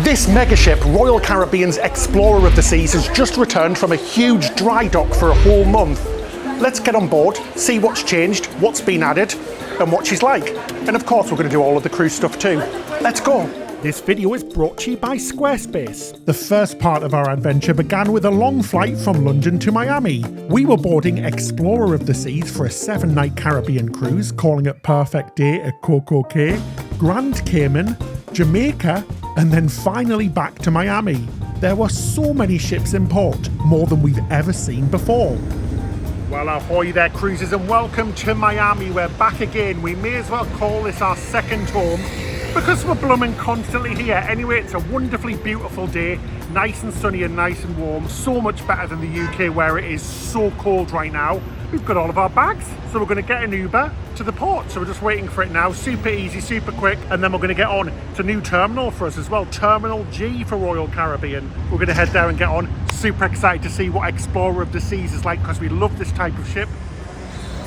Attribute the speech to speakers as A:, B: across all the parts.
A: This megaship, Royal Caribbean's Explorer of the Seas, has just returned from a huge dry dock for a whole month. Let's get on board, see what's changed, what's been added, and what she's like. And of course, we're going to do all of the cruise stuff too. Let's go. This video is brought to you by Squarespace. The first part of our adventure began with a long flight from London to Miami. We were boarding Explorer of the Seas for a 7-night Caribbean cruise, calling it Perfect Day at Coco Cay, Grand Cayman, Jamaica, and then finally back to Miami. There were so many ships in port, more than we've ever seen before. Well, ahoy there, cruisers, and welcome to Miami. We're back again. We may as well call this our second home, because we're blooming constantly here. Anyway, it's a wonderfully beautiful day, nice and sunny and nice and warm, so much better than the UK where it is so cold right now. We've got all of our bags, so we're going to get an Uber to the port. So we're just waiting for it now, super easy, super quick, and then we're going to get on to a new terminal for us as well, Terminal G for Royal Caribbean. We're going to head there and get on. Super excited to see what Explorer of the Seas is like, because we love this type of ship.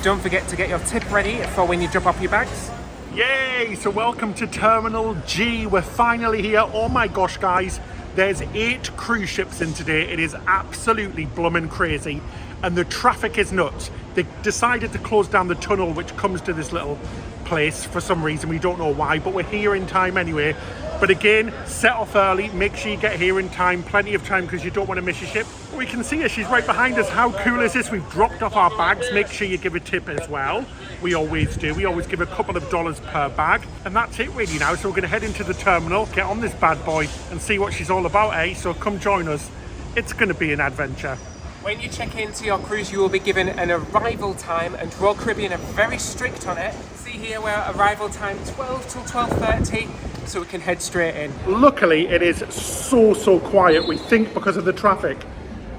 B: Don't forget to get your tip ready for when you drop off your bags.
A: Yay! So welcome to Terminal G. We're finally here. Oh my gosh, guys. There's 8 cruise ships in today. It is absolutely blooming crazy. And the traffic is nuts. They decided to close down the tunnel which comes to this little place for some reason. We don't know why, but we're here in time anyway. But again, set off early, make sure you get here in time, plenty of time, because you don't want to miss your ship. We can see her, she's right behind us. How cool is this? We've dropped off our bags. Make sure you give a tip as well. We always do. We always give a couple of dollars per bag. And that's it really now. So we're going to head into the terminal, get on this bad boy and see what she's all about, eh? So come join us. It's going to be an adventure.
B: When you check into your cruise, you will be given an arrival time, and Royal Caribbean are very strict on it. See here, we're arrival time 12 till 12:30, so we can head straight in.
A: Luckily, it is so quiet. We think because of the traffic.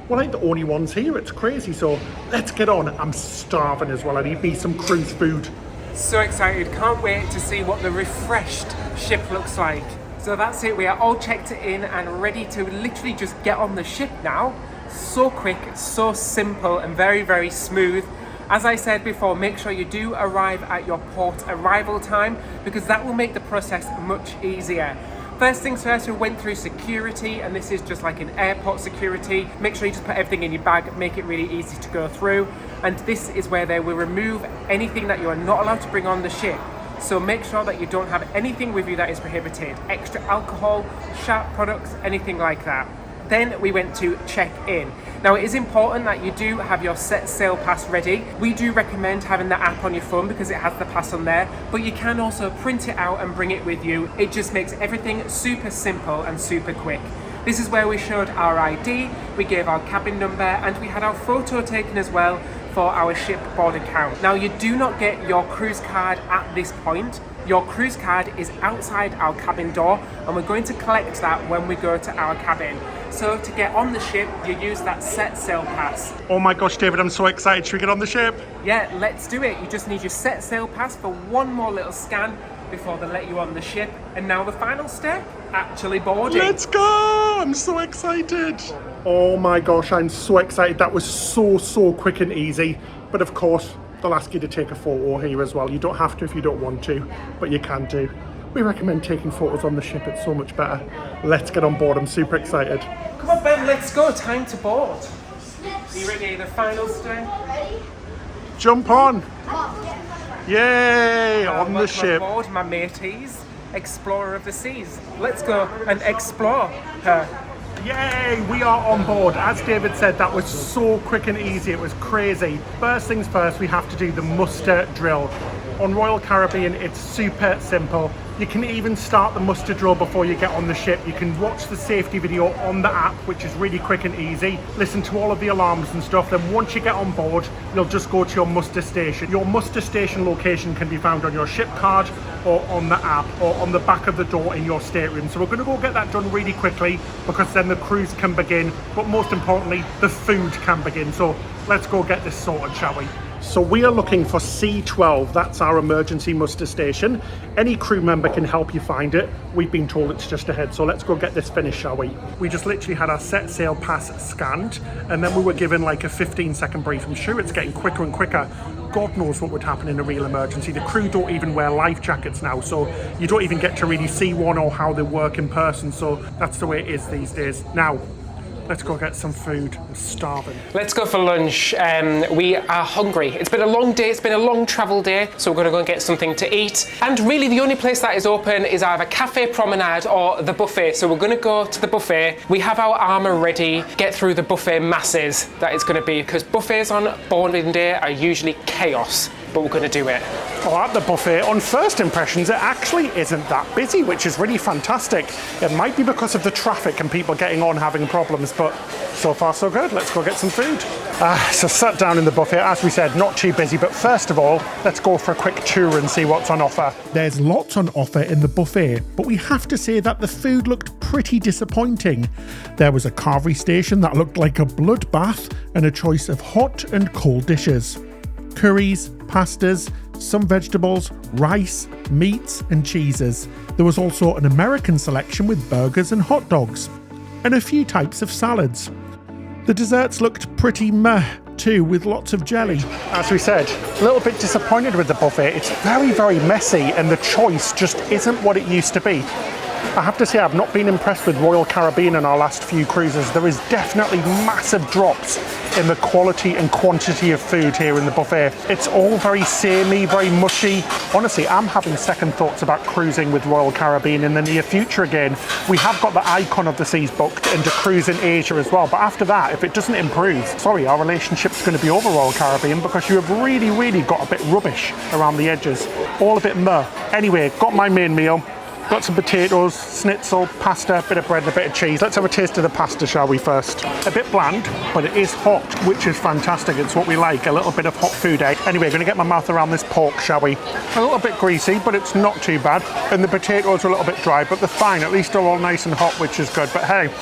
A: We're like the only ones here. It's crazy. So let's get on. I'm starving as well. I need me some cruise food.
B: So excited. Can't wait to see what the refreshed ship looks like. So that's it. We are all checked in and ready to literally just get on the ship now. So quick, so simple, and very smooth. As I said before, make sure you do arrive at your port arrival time, because that will make the process much easier. First things first, we went through security, and this is just like an airport security. Make sure you just put everything in your bag, make it really easy to go through. And this is where they will remove anything that you are not allowed to bring on the ship. So make sure that you don't have anything with you that is prohibited. Extra alcohol, sharp products, anything like that. Then we went to check in. Now it is important that you do have your set sail pass ready. We do recommend having the app on your phone because it has the pass on there, but you can also print it out and bring it with you. It just makes everything super simple and super quick. This is where we showed our ID, we gave our cabin number, and we had our photo taken as well for our shipboard account. Now you do not get your cruise card at this point. Your cruise card is outside our cabin door, and we're going to collect that when we go to our cabin. So to get on the ship, you use that set sail pass.
A: Oh my gosh, David, I'm so excited. Should we get on the ship?
B: Yeah, let's do it. You just need your set sail pass for one more little scan before they let you on the ship. And now the final step, actually boarding.
A: Let's go! I'm so excited. Oh my gosh, I'm so excited. That was so quick and easy. But of course, they'll ask you to take a photo here as well. You don't have to if you don't want to, but you can do. We recommend taking photos on the ship. It's so much better. Let's get on board. I'm super excited.
B: Come on, Ben, let's go. Time to board. Are you ready? The final step?
A: Jump on. Yay, on the ship.
B: On board, my mateys. Explorer of the Seas. Let's go and explore her.
A: Yay, we are on board. As David said, that was so quick and easy. It was crazy. First things first, we have to do the muster drill. On Royal Caribbean, it's super simple. You can even start the muster drill before you get on the ship. You can watch the safety video on the app, which is really quick and easy. Listen to all of the alarms and stuff. Then once you get on board, you'll just go to your muster station. Your muster station location can be found on your ship card or on the app or on the back of the door in your stateroom. So we're going to go get that done really quickly, because then the cruise can begin. But most importantly, the food can begin. So let's go get this sorted, shall we? So we are looking for C12, that's our emergency muster station. Any crew member can help you find it. We've been told it's just ahead, so let's go get this finished, shall we? We just literally had our set sail pass scanned, and then we were given like a 15-second brief. I'm sure it's getting quicker and quicker. God knows what would happen in a real emergency. The crew don't even wear life jackets now, so you don't even get to really see one or how they work in person, so that's the way it is these days. Now, let's go get some food. I'm starving.
B: Let's go for lunch. We are hungry. It's been a long day, it's been a long travel day, so we're gonna go and get something to eat. And really the only place that is open is either Cafe Promenade or the buffet. So we're gonna go to the buffet. We have our armour ready, get through the buffet masses that it's gonna be, because buffets on boarding day are usually chaos, but we're gonna do it.
A: Well, at the buffet, on first impressions, it actually isn't that busy, which is really fantastic. It might be because of the traffic and people getting on having problems, but so far so good. Let's go get some food. So sat down in the buffet, as we said, not too busy, but first of all, let's go for a quick tour and see what's on offer. There's lots on offer in the buffet, but we have to say that the food looked pretty disappointing. There was a carvery station that looked like a bloodbath and a choice of hot and cold dishes. Curries, pastas, some vegetables, rice, meats and cheeses. There was also an American selection with burgers and hot dogs, and a few types of salads. The desserts looked pretty meh too, with lots of jelly. As we said, a little bit disappointed with the buffet. It's very, very messy and the choice just isn't what it used to be. I have to say I've not been impressed with Royal Caribbean in our last few cruises. There is definitely massive drops in the quality and quantity of food here in the buffet. It's all very samey, very mushy. Honestly, I'm having second thoughts about cruising with Royal Caribbean in the near future again. We have got the Icon of the Seas booked and to cruise in Asia as well. But after that, if it doesn't improve, sorry, our relationship's going to be over, Royal Caribbean, because you have really, really got a bit rubbish around the edges. All a bit meh. Anyway, got my main meal. Got some potatoes, schnitzel, pasta, a bit of bread and a bit of cheese. Let's have a taste of the pasta, shall we, first? A bit bland, but it is hot, which is fantastic. It's what we like, a little bit of hot food, eh? Anyway, going to get my mouth around this pork, shall we? A little bit greasy, but it's not too bad. And the potatoes are a little bit dry, but they're fine. At least they're all nice and hot, which is good. But hey,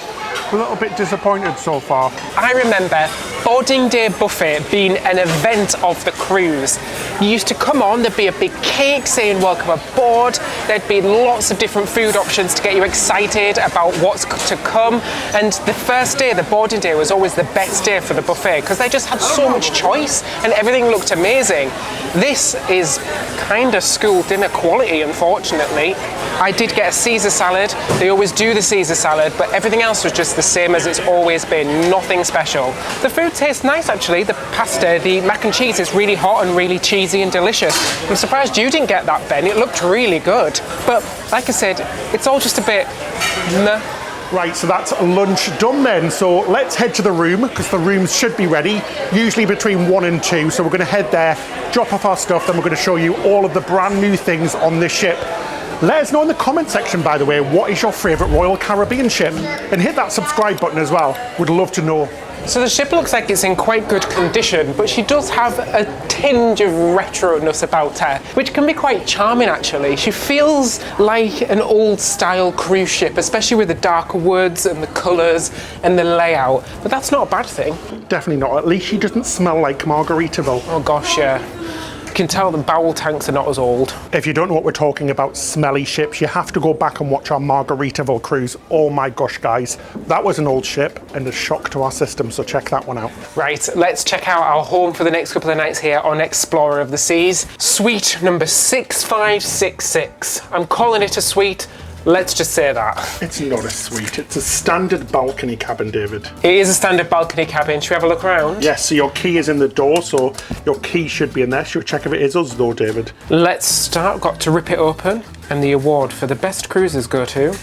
A: a little bit disappointed so far.
B: I remember boarding day buffet being an event of the cruise. You used to come on, there'd be a big cake saying welcome aboard, there'd be lots of different food options to get you excited about what's to come, and the first day, the boarding day, was always the best day for the buffet because they just had so much choice and everything looked amazing. This is kind of school dinner quality, unfortunately. I did get a Caesar salad. They always do the Caesar salad, but everything else was just the same as it's always been, nothing special. The food tastes nice actually. The pasta, the mac and cheese is really hot and really cheesy and delicious. I'm surprised you didn't get that, Ben. It looked really good. But like I said, it's all just a bit meh.
A: Right, so that's lunch done then. So let's head to the room, because the rooms should be ready, usually between 1 and 2. So we're going to head there, drop off our stuff, then we're going to show you all of the brand new things on this ship. Let us know in the comment section, by the way, what is your favourite Royal Caribbean ship? And hit that subscribe button as well. Would love to know.
B: So the ship looks like it's in quite good condition, but she does have a tinge of retro-ness about her, which can be quite charming actually. She feels like an old style cruise ship, especially with the darker woods and the colours and the layout, but that's not a bad thing.
A: Definitely not. At least she doesn't smell like Margaritaville.
B: Oh gosh, yeah. You can tell the bowel tanks are not as old.
A: If you don't know what we're talking about, smelly ships, you have to go back and watch our Margaritaville cruise. Oh my gosh, guys. That was an old ship and a shock to our system, so check that one out.
B: Right, let's check out our home for the next couple of nights here on Explorer of the Seas. Suite number 6566. I'm calling it a suite. Let's just say that.
A: It's not a suite, it's a standard balcony cabin, David.
B: It is a standard balcony cabin. Should we have a look around?
A: Yes, so your key is in the door, so your key should be in there. Should we check if it is us though, David?
B: Let's start. Got to rip it open. And the award for the best cruises go to...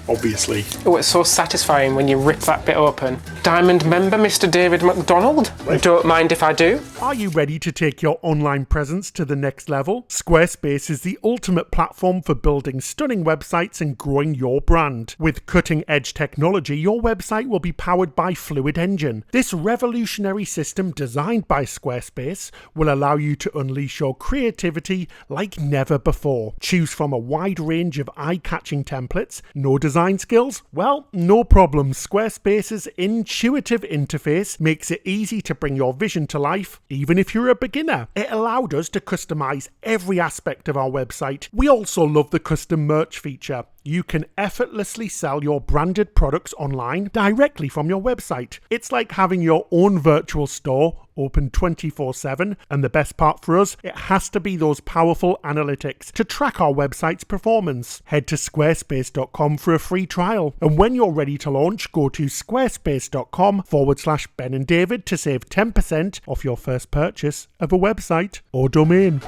A: Obviously.
B: Oh, it's so satisfying when you rip that bit open. Diamond member, Mr. David McDonald. Right. Don't mind if I do.
A: Are you ready to take your online presence to the next level? Squarespace is the ultimate platform for building stunning websites and growing your brand. With cutting-edge technology, your website will be powered by Fluid Engine. This revolutionary system designed by Squarespace will allow you to unleash your creativity like never before. Choose from a wide range of eye-catching templates. No design skills? Well, no problem. Squarespace's intuitive interface makes it easy to bring your vision to life, even if you're a beginner. It allowed us to customize every aspect of our website. We also love the custom merch feature. You can effortlessly sell your branded products online directly from your website. It's like having your own virtual store open 24/7, and the best part for us, it has to be those powerful analytics to track our website's performance. Head to squarespace.com for a free trial, and when you're ready to launch, go to squarespace.com/Ben and David to save 10% off your first purchase of a website or domain.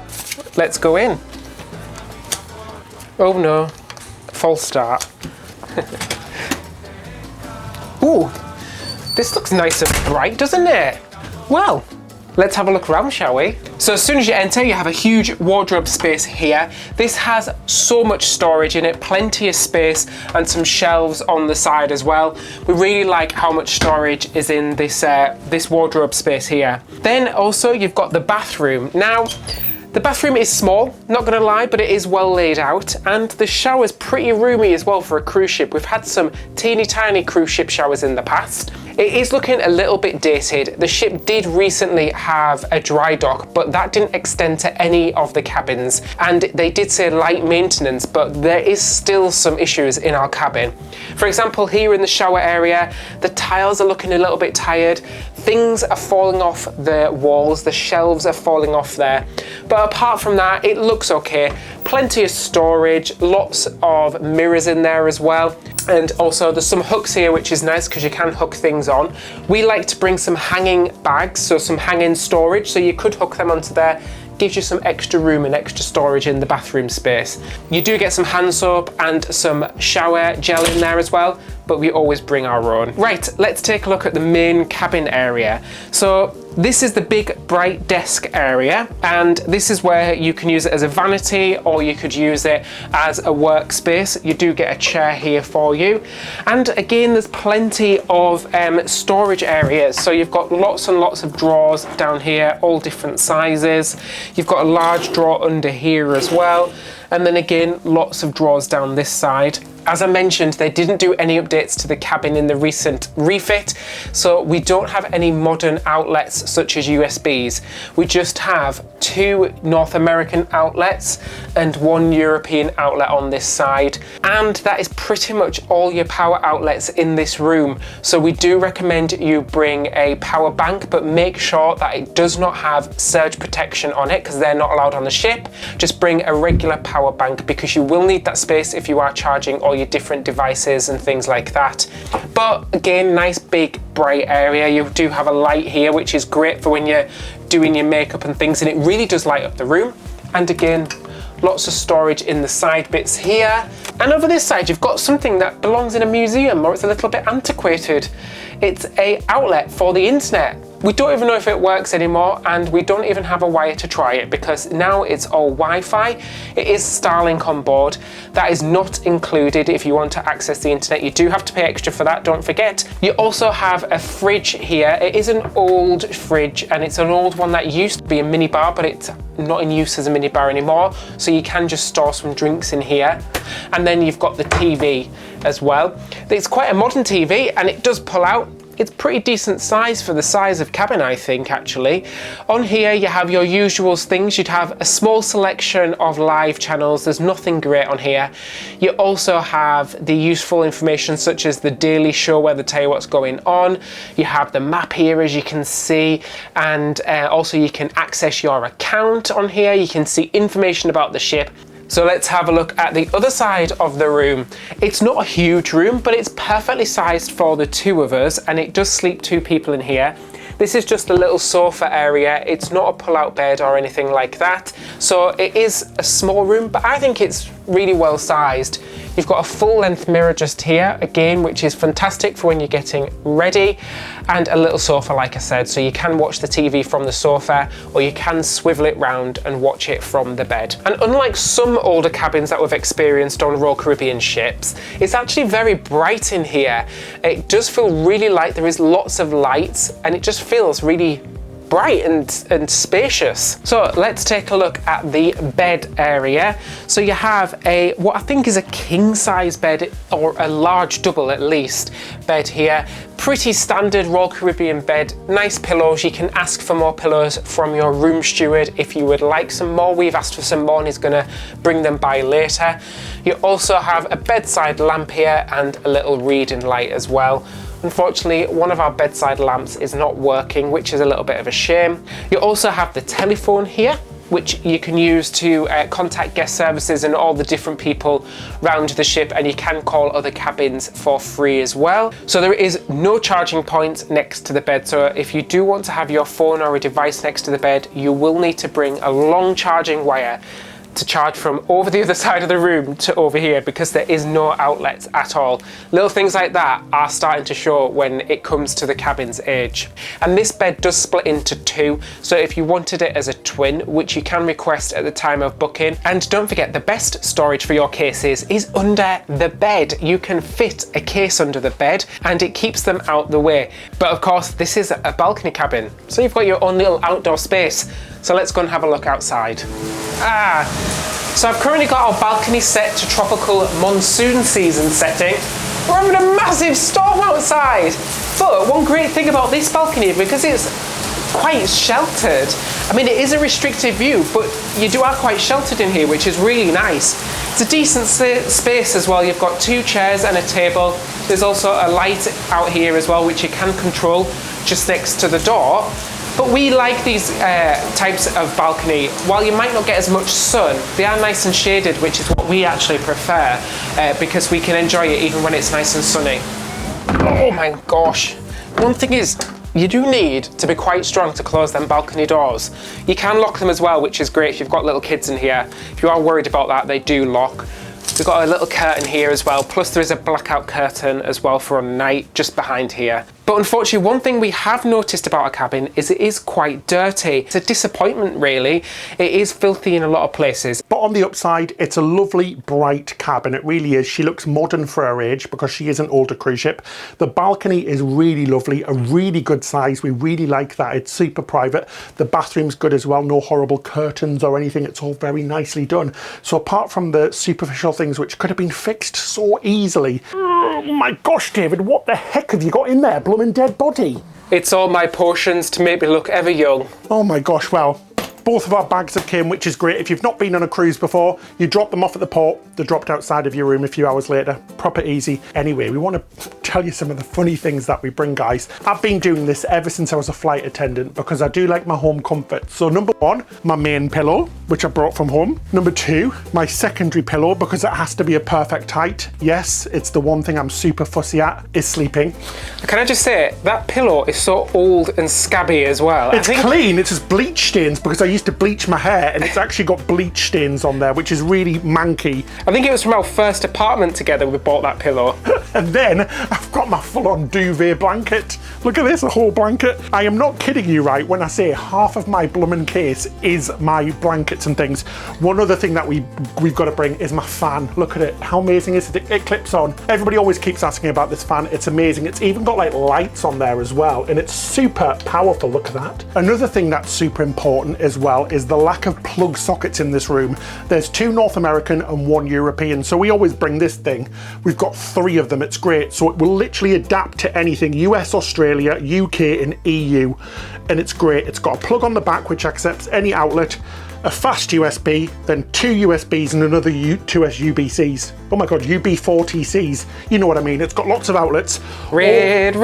B: Let's go in. Oh no, false start. Ooh, this looks nice and bright, doesn't it? Well, let's have a look around, shall we? So as soon as you enter, you have a huge wardrobe space here. This has so much storage in it, plenty of space, and some shelves on the side as well. We really like how much storage is in this, this wardrobe space here. Then also you've got the bathroom. Now, the bathroom is small, not gonna lie, but it is well laid out, and the shower's pretty roomy as well for a cruise ship. We've had some teeny tiny cruise ship showers in the past. It is looking a little bit dated. The ship did recently have a dry dock, but that didn't extend to any of the cabins, and they did say light maintenance, but there is still some issues in our cabin. For example, here in the shower area, the tiles are looking a little bit tired. Things are falling off the walls, the shelves are falling off there. But apart from that, it looks okay. Plenty of storage, lots of mirrors in there as well. And also there's some hooks here, which is nice because you can hook things on. We like to bring some hanging bags, so some hanging storage, so you could hook them onto there. Gives you some extra room and extra storage in the bathroom space. You do get some hand soap and some shower gel in there as well, but we always bring our own. Right, let's take a look at the main cabin area. So this is the big bright desk area, and this is where you can use it as a vanity, or you could use it as a workspace. You do get a chair here for you. And again, there's plenty of storage areas. So you've got lots and lots of drawers down here, all different sizes. You've got a large drawer under here as well. And then again, lots of drawers down this side. As I mentioned, they didn't do any updates to the cabin in the recent refit, so we don't have any modern outlets such as USBs. We just have 2 North American outlets and 1 European outlet on this side. And that is pretty much all your power outlets in this room. So we do recommend you bring a power bank, but make sure that it does not have surge protection on it because they're not allowed on the ship. Just bring a regular power bank because you will need that space if you are charging all your different devices and things like that. But again, nice big bright area. You do have a light here, which is great for when you're doing your makeup and things, and it really does light up the room. And again, lots of storage in the side bits here. And over this side, you've got something that belongs in a museum, or it's a little bit antiquated. It's an outlet for the internet. We don't even know if it works anymore, and we don't even have a wire to try it because now it's all Wi-Fi. It is Starlink on board. That is not included if you want to access the internet. You do have to pay extra for that, don't forget. You also have a fridge here. It is an old fridge, and it's an old one that used to be a minibar, but it's not in use as a minibar anymore. So you can just store some drinks in here. And then you've got the TV as well. It's quite a modern TV, and it does pull out. It's pretty decent size for the size of cabin, I think, actually. On here, you have your usual things. You'd have a small selection of live channels. There's nothing great on here. You also have the useful information such as the daily show where they tell you what's going on. You have the map here, as you can see, and also you can access your account on here. You can see information about the ship. So let's have a look at the other side of the room. It's not a huge room, but it's perfectly sized for the 2 of us, and it does sleep 2 people in here. This is just a little sofa area. It's not a pull-out bed or anything like that. So it is a small room, but I think it's really well sized. You've got a full-length mirror just here, again, which is fantastic for when you're getting ready, and a little sofa, like I said, so you can watch the TV from the sofa, or you can swivel it round and watch it from the bed. And unlike some older cabins that we've experienced on Royal Caribbean ships, it's actually very bright in here. It does feel really light. There is lots of lights, and it just feels really bright and spacious. So let's take a look at the bed area. So you have a, what I think is a king size bed, or a large double at least, bed here. Pretty standard Royal Caribbean bed, nice pillows. You can ask for more pillows from your room steward if you would like some more. We've asked for some more and he's gonna bring them by later. You also have a bedside lamp here and a little reading light as well. Unfortunately, one of our bedside lamps is not working, which is a little bit of a shame. You also have the telephone here, which you can use to contact guest services and all the different people around the ship, and you can call other cabins for free as well. So there is no charging point next to the bed, so if you do want to have your phone or a device next to the bed, you will need to bring a long charging wire to charge from over the other side of the room to over here, because there is no outlets at all. Little things like that are starting to show when it comes to the cabin's age. And this bed does split into two, so if you wanted it as a twin, which you can request at the time of booking. And don't forget, the best storage for your cases is under the bed. You can fit a case under the bed and it keeps them out the way. But of course, this is a balcony cabin, so you've got your own little outdoor space. So let's go and have a look outside. So I've currently got our balcony set to tropical monsoon season setting. We're having a massive storm outside. But one great thing about this balcony, because it's quite sheltered, I mean, it is a restricted view, but you are quite sheltered in here, which is really nice. It's a decent space as well. You've got 2 chairs and a table. There's also a light out here as well, which you can control just next to the door. But we like these types of balcony. While you might not get as much sun, they are nice and shaded, which is what we actually prefer, because we can enjoy it even when it's nice and sunny. Oh my gosh. One thing is, you do need to be quite strong to close them balcony doors. You can lock them as well, which is great if you've got little kids in here. If you are worried about that, they do lock. We've got a little curtain here as well, plus there is a blackout curtain as well for a night just behind here. But unfortunately, one thing we have noticed about our cabin is it is quite dirty. It's a disappointment, really. It is filthy in a lot of places.
A: But on the upside, it's a lovely, bright cabin. It really is. She looks modern for her age because she is an older cruise ship. The balcony is really lovely, a really good size. We really like that. It's super private. The bathroom's good as well. No horrible curtains or anything. It's all very nicely done. So apart from the superficial things which could have been fixed so easily. Oh my gosh, David, what the heck have you got in there? Blooming dead body.
B: It's all my potions to make me look ever young.
A: Oh my gosh, well, both of our bags have came, which is great. If you've not been on a cruise before, you drop them off at the port, they're dropped outside of your room a few hours later. Proper easy. Anyway, we want to tell you some of the funny things that we bring, guys. I've been doing this ever since I was a flight attendant because I do like my home comfort. So number 1, my main pillow, which I brought from home. Number 2, my secondary pillow, because it has to be a perfect height. Yes, it's the one thing I'm super fussy at, is sleeping.
B: Can I just say, that pillow is so old and scabby as well.
A: It's clean, it's just bleach stains because I used to bleach my hair and it's actually got bleach stains on there, which is really manky.
B: I think it was from our first apartment together we bought that pillow.
A: And then I've got my full-on duvet blanket. Look at this, a whole blanket. I am not kidding you, right, when I say half of my bloomin' case is my blankets and things. One other thing that we've got to bring is my fan. Look at it, how amazing is it? It clips on. Everybody always keeps asking about this fan. It's amazing. It's even got like lights on there as well, and it's super powerful. Look at that. Another thing that's super important as well is the lack of plug sockets in this room. There's 2 North American and 1 European, so we always bring this thing. We've got 3 of them. It's great, so it will literally adapt to anything. US, Australia, UK and EU, and it's great. It's got a plug on the back which accepts any outlet, a fast USB, then 2 USBs and another 2 UBCs. Oh my god, UB40Cs. You know what I mean. It's got lots of outlets.
B: Red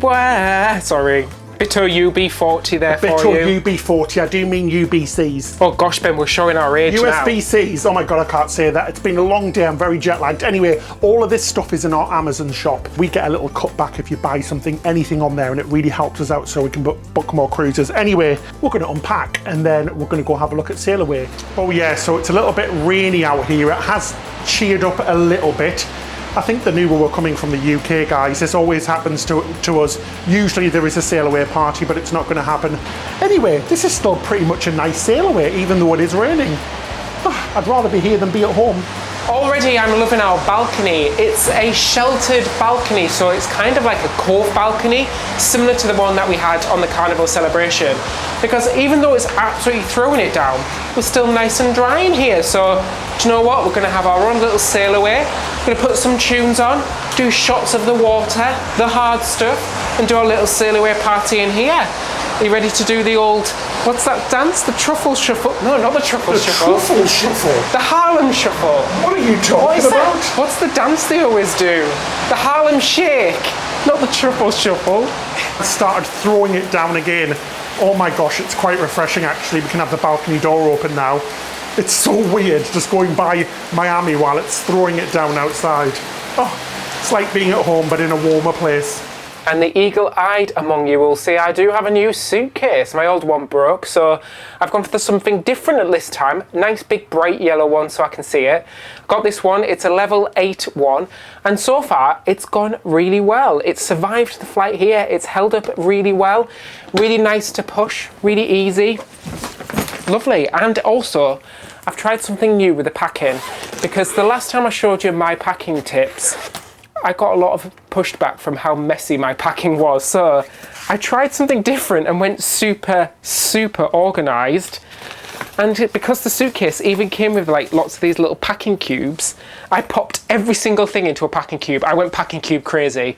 B: wine. Sorry. Bitto UB40 there for you.
A: Bitto UB40, I do mean UBCs.
B: Oh gosh, Ben, we're showing our age now.
A: USBCs, oh my god, I can't say that. It's been a long day, I'm very jet lagged. Anyway, all of this stuff is in our Amazon shop. We get a little cutback if you buy something, anything on there, and it really helps us out so we can book more cruises. Anyway, we're going to unpack and then we're going to go have a look at Sail Away. Oh yeah, so it's a little bit rainy out here. It has cheered up a little bit. I think they knew we were coming from the UK, guys. This always happens to us. Usually there is a sail away party, but it's not going to happen. Anyway, this is still pretty much a nice sail away, even though it is raining. I'd rather be here than be at home.
B: Already I'm loving our balcony. It's a sheltered balcony, so it's kind of like a cove balcony, similar to the one that we had on the Carnival celebration. Because even though it's absolutely throwing it down, we're still nice and dry in here. So, do you know what? We're going to have our own little sail away. We're going to put some tunes on, do shots of the water, the hard stuff, and do our little sail away party in here. Are you ready to do the old, what's that dance? The truffle shuffle? No, not the truffle shuffle.
A: The truffle shuffle?
B: The Harlem shuffle.
A: What are you talking about?
B: What's the dance they always do? The Harlem shake, not the truffle shuffle.
A: I started throwing it down again. Oh my gosh, it's quite refreshing actually. We can have the balcony door open now. It's so weird just going by Miami while it's throwing it down outside. Oh, it's like being at home but in a warmer place.
B: And the eagle-eyed among you will see I do have a new suitcase. My old one broke, so I've gone for something different at this time. Nice big bright yellow one so I can see it. Got this one, it's a level 8 one, and so far it's gone really well. It's survived the flight here, it's held up really well. Really nice to push, really easy. Lovely. And also, I've tried something new with the packing, because the last time I showed you my packing tips, I got a lot of pushback from how messy my packing was. So I tried something different and went super organized. And because the suitcase even came with like lots of these little packing cubes, I popped every single thing into a packing cube. I went packing cube crazy.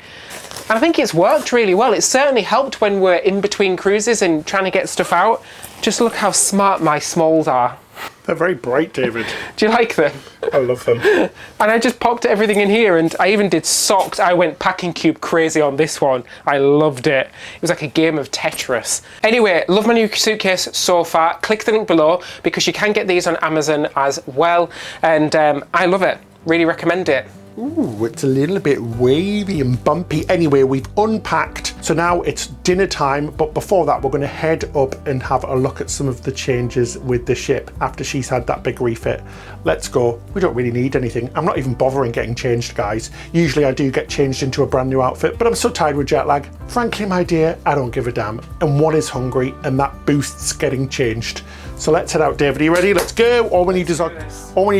B: And I think it's worked really well. It's certainly helped when we're in between cruises and trying to get stuff out. Just look how smart my smalls are.
A: They're very bright, David.
B: Do you like them?
A: I love them.
B: And I just popped everything in here, and I even did socks. I went packing cube crazy on this one. I loved it. It was like a game of Tetris. Anyway, love my new suitcase so far. Click the link below because you can get these on Amazon as well. And I love it. Really recommend it.
A: Ooh, it's a little bit wavy and bumpy. Anyway, we've unpacked, so now it's dinner time, but before that we're going to head up and have a look at some of the changes with the ship after she's had that big refit. Let's go. We don't really need anything. I'm not even bothering getting changed, guys. Usually I do get changed into a brand new outfit, but I'm so tired with jet lag. Frankly, my dear, I don't give a damn. And one is hungry, and that boosts getting changed. So let's head out, David. Are you ready? Let's go. All we need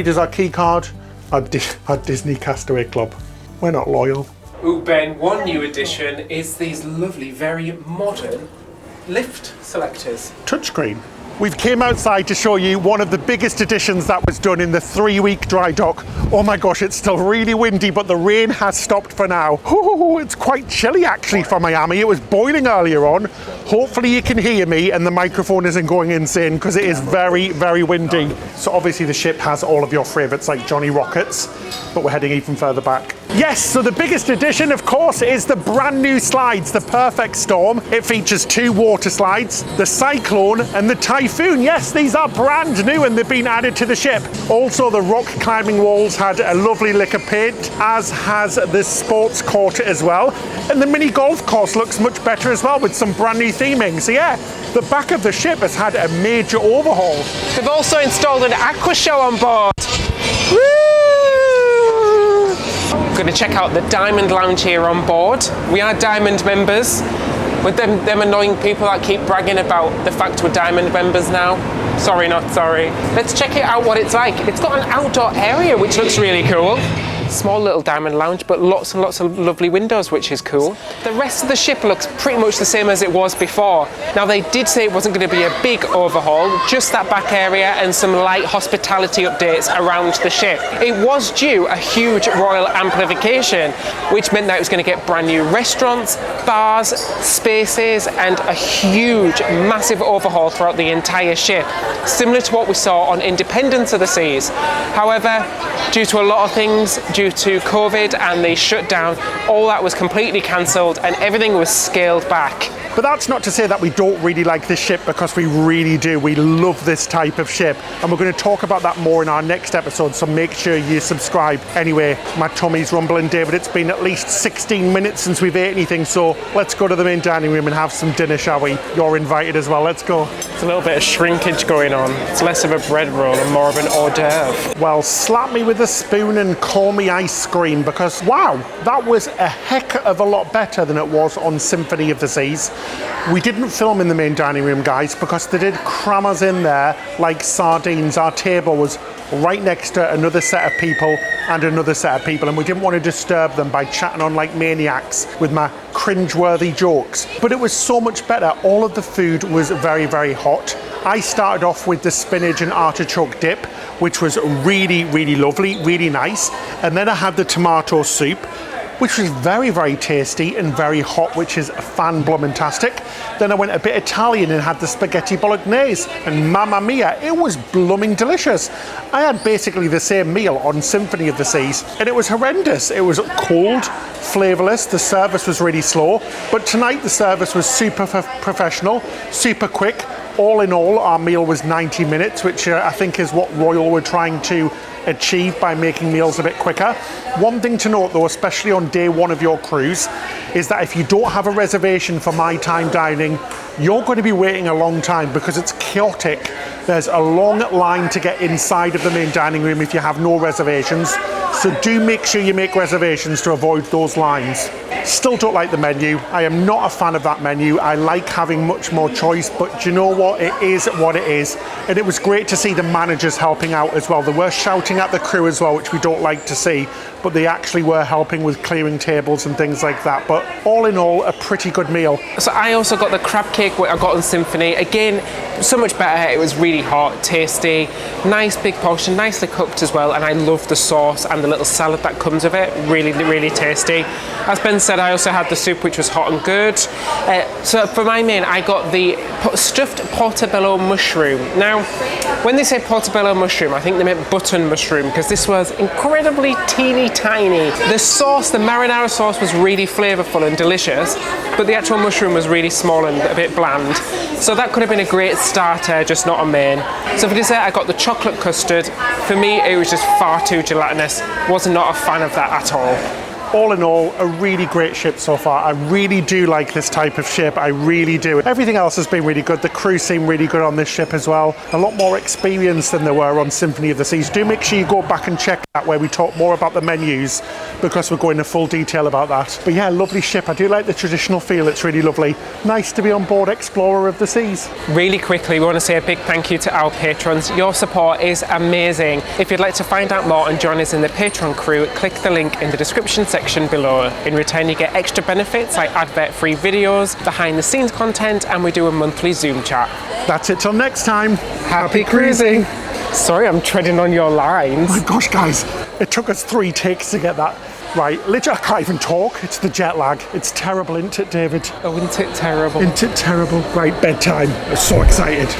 A: is our key card. Our Disney Castaway Club. We're not loyal.
B: Ooh, Ben, one new addition is these lovely, very modern lift selectors.
A: Touchscreen. We've came outside to show you one of the biggest additions that was done in the 3-week dry dock. Oh my gosh, it's still really windy, but the rain has stopped for now. Ooh, it's quite chilly actually for Miami. It was boiling earlier on. Hopefully you can hear me and the microphone isn't going insane because it is very windy. So obviously the ship has all of your favourites like Johnny Rockets, but we're heading even further back. Yes, so the biggest addition of course is the brand new slides, the Perfect Storm. It features 2 water slides, the Cyclone and the Typhoon. Yes, these are brand new and they've been added to the ship. Also the rock climbing walls had a lovely lick of paint, as has the sports court as well. And the mini golf course looks much better as well with some brand new theming. So yeah, the back of the ship has had a major overhaul.
B: They've also installed an aqua show on board. Woo! Going to check out the Diamond Lounge here on board. We are Diamond members. With them annoying people that keep bragging about the fact we're Diamond members now. Sorry, not sorry. Let's check it out what it's like. It's got an outdoor area which looks really cool. Small little Diamond Lounge, but lots and lots of lovely windows, which is cool. The rest of the ship looks pretty much the same as it was before. Now they did say it wasn't going to be a big overhaul, just that back area and some light hospitality updates around the ship. It was due a huge royal amplification, which meant that it was going to get brand new restaurants, bars, spaces, and a huge, massive overhaul throughout the entire ship, similar to what we saw on Independence of the Seas. However, due to a lot of things, due to COVID and the shutdown, all that was completely cancelled and everything was scaled back.
A: But that's not to say that we don't really like this ship, because we really do. We love this type of ship, and we're going to talk about that more in our next episode, so make sure you subscribe. Anyway, my tummy's rumbling, David. It's been at least 16 minutes since we've ate anything, so let's go to the main dining room and have some dinner, shall we? You're invited as well. Let's go.
B: There's a little bit of shrinkage going on. It's less of a bread roll and more of an hors d'oeuvre.
A: Well, slap me with a spoon and call me ice cream, because wow, that was a heck of a lot better than it was on Symphony of the Seas. We didn't film in the main dining room, guys, because they did cram us in there like sardines. Our table was right next to another set of people and another set of people, and we didn't want to disturb them by chatting on like maniacs with my cringe-worthy jokes. But it was so much better. All of the food was very hot. I started off with the spinach and artichoke dip, which was really lovely, really nice. And then I had the tomato soup. which was very, very tasty and very hot, which is fan-blummentastic. Then I went a bit Italian and had the spaghetti bolognese, and mamma mia, it was blooming delicious. I had basically the same meal on Symphony of the Seas, and it was horrendous. It was cold, flavourless, the service was really slow, but tonight the service was super professional, super quick. All in all, our meal was 90 minutes, which I think is what Royal were trying to achieve by making meals a bit quicker. One thing to note though, especially on day one of your cruise, is that if you don't have a reservation for My Time Dining, you're going to be waiting a long time because it's chaotic. There's a long line to get inside of the main dining room if you have no reservations. So do make sure you make reservations to avoid those lines. Still don't like the menu. I am not a fan of that menu. I like having much more choice, but do you know what? It is what it is. And it was great to see the managers helping out as well. They were shouting at the crew as well, which we don't like to see, but they actually were helping with clearing tables and things like that. But all in all, a pretty good meal.
B: So I also got the crab cake, what I got on Symphony. Again, so much better. It was really hot, tasty, nice big portion, nicely cooked as well. And I love the sauce and the little salad that comes with it. Really, really tasty. As Ben said, I also had the soup, which was hot and good. So for my main, I got the stuffed portobello mushroom. Now, when they say portobello mushroom, I think they meant button mushroom, because this was incredibly teeny tiny. The sauce, the marinara sauce, was really flavourful and delicious, but the actual mushroom was really small and a bit bland. So that could have been a great starter, just not a main. So for dessert, I got the chocolate custard. For me, it was just far too gelatinous. Was not a fan of that at all.
A: All in all, a really great ship so far. I really do like this type of ship. I really do. Everything else has been really good. The crew seem really good on this ship as well. A lot more experience than there were on Symphony of the Seas. Do make sure you go back and check that, where we talk more about the menus, because we're going into full detail about that. But yeah, lovely ship. I do like the traditional feel. It's really lovely. Nice to be on board Explorer of the Seas.
B: Really quickly, we want to say a big thank you to our patrons. Your support is amazing. If you'd like to find out more and join us in the Patreon crew, click the link in the description section below. In return, you get extra benefits like advert-free videos, behind-the-scenes content, and we do a monthly Zoom chat.
A: That's it till next time.
B: Happy cruising! Sorry, I'm treading on your lines.
A: Oh my gosh, guys, it took us 3 takes to get that right. Literally, I can't even talk. It's the jet lag. It's terrible, isn't it, David?
B: Oh, isn't it terrible?
A: Isn't it terrible? Right, bedtime. I'm so excited.